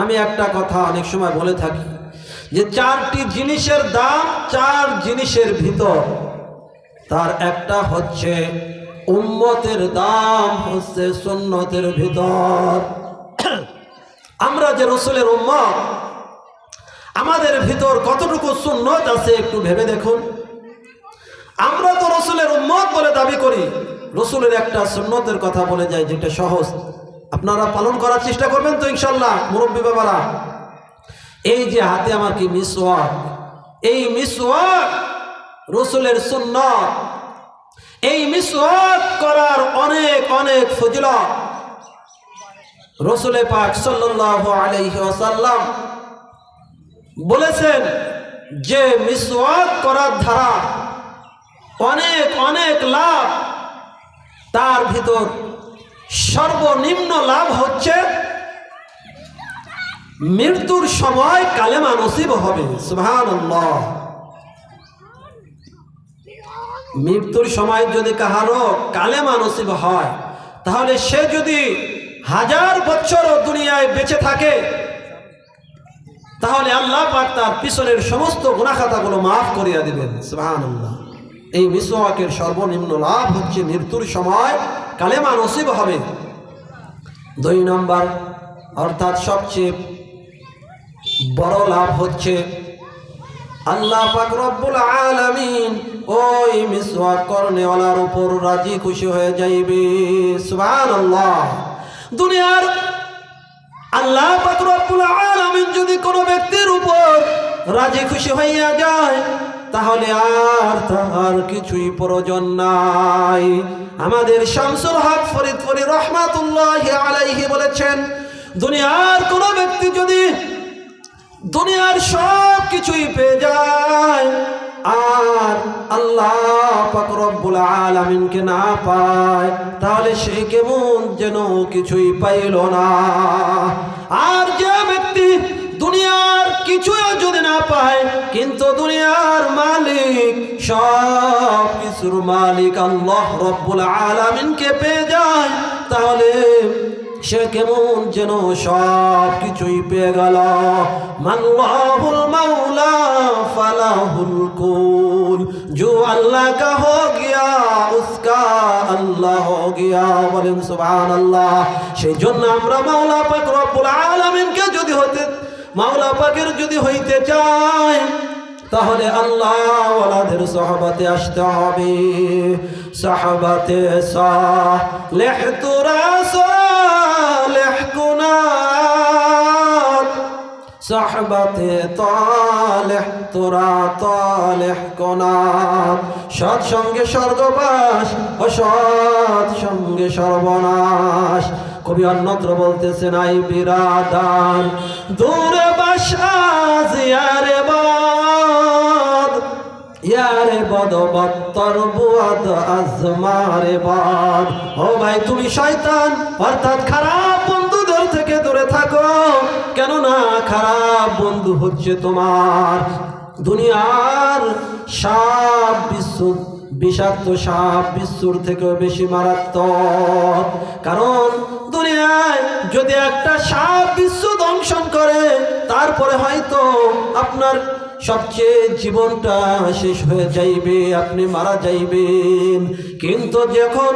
আমি একটা কথা অনেক সময় বলে থাকি যে চারটি জিনিসের দাম চার জিনিসের ভিতর, তার একটা হচ্ছে উম্মতের দাম হচ্ছে সুন্নতের ভিতর। আমরা যে রাসূলের উম্মত, আমাদের ভিতর কতটুকু সুন্নত আছে একটু ভেবে দেখুন। আমরা তো রাসূলের উম্মত বলে দাবি করি, রাসূলের একটা সুন্নতের কথা বলে যায় যেটা সহজ, আপনারা পালন করার চেষ্টা করবেন তো ইনশাআল্লাহ মুরব্বী বাবারা। এই যে হাতে আমার কি মিসওয়াক, এই মিসওয়াক রাসূলের সুন্নাত। এই মিসওয়াক করার অনেক অনেক ফজিলত। রাসূল পাক সাল্লাল্লাহু আলাইহি ওয়াসাল্লাম বলেছেন যে মিসওয়াক করার দ্বারা অনেক অনেক লাভ, তার ভিতর সর্বনিম্ন লাভ হচ্ছে মৃত্যুর সময় কালেমা নসিব হবে। সুবহানাল্লাহ। মৃত্যুর সময় যদি কাহারো কালেমা নসিব হয়, তাহলে সে যদি 1000 বছর দুনিয়ায় বেঁচে থাকে, তাহলে আল্লাহ পাক তার পিছনের সমস্ত গুনাহ খাতাগুলো মাফ করিয়া দিবেন। সুবহানাল্লাহ। এই মিসওয়াকের সর্বনিম্ন লাভ হচ্ছে মৃত্যুর সময় কালেমা নসিব হবে। 2 নম্বর অর্থাৎ সবচেয়ে বড় লাভ হচ্ছে আল্লাহ পাক রব্বুল আলামিন ওই মিসওয়াক করনেওয়ালার উপর রাজি খুশি হয়ে যাইবে। সুবহানাল্লাহ। দুনিয়ার আল্লাহ পাক রব্বুল আলামিন যদি কোনো ব্যক্তির উপর রাজি খুশি হইয়া যায়, তাহলে আর তার কিছুই প্রয়োজন নাই। আমাদের শামসুল হক ফরিদপুরি রহমাতুল্লাহি আলাইহি বলেছেন, দুনিয়ার কোনো ব্যক্তি যদি দুনিয়ার সব কিছুই পেয়ে যায় আর আল্লাহ পাক রব্বুল আলামিনকে না পায়, তাহলে সে কেমন যেন কিছুই পাইল না। আর যে ব্যক্তি দুনিয়ার কিছুই যদি না পায়, কিন্তু দুনিয়ার মালিক, সব কিছুর মালিক আল্লাহ রব্বুল আলামিনকে পেয়ে যায়, তাহলে সে কেমন যেন সব কিছুই পেয়ে গেল। মাল্লাহুল মাওলা ফালাহুল কুল, जो अल्लाह का हो गया उसका अल्लाह हो गया। বলেন সুবহানাল্লাহ। সেই জন্য আমরা মাওলা পাক রব্বুল আলামিনকে যদি হতে, মাওলা পাকের যদি হইতে চাই, তাহলে আল্লাহ ওয়ালাদের সহবতে আসতে হবে। সহবতে সালেহ তোরা সালেহ কুনাত, সহবতে তালেহ তোরা তালেহ কুনাত। সৎ সঙ্গে স্বর্গবাস, অসৎ সঙ্গে সর্বনাশ। কবি অন্যত্র বলতেছেন, আই বিরাদান দূরে বাসা জিয়ারে বাদ, ইয়ারে বদ বত্তর বুয়াদ আজমারে বাদ। ও ভাই, তুমি শয়তান অর্থাৎ খারাপ বন্ধুদের থেকে দূরে থাকো, কেননা খারাপ বন্ধু হচ্ছে তোমার দুনিয়ার সাপ বিচ্ছু, বিষাক্ত সাপ বিচ্ছুর থেকেও বেশি মারাত্মক। কারণ দুনিয়ায় যদি একটা সাপ বিচ্ছু দংশন করে, তারপরে হয়তো আপনার সবচেয়ে জীবনটা শেষ হয়ে যাইবে, আপনি মারা যাইবেন। কিন্তু যখন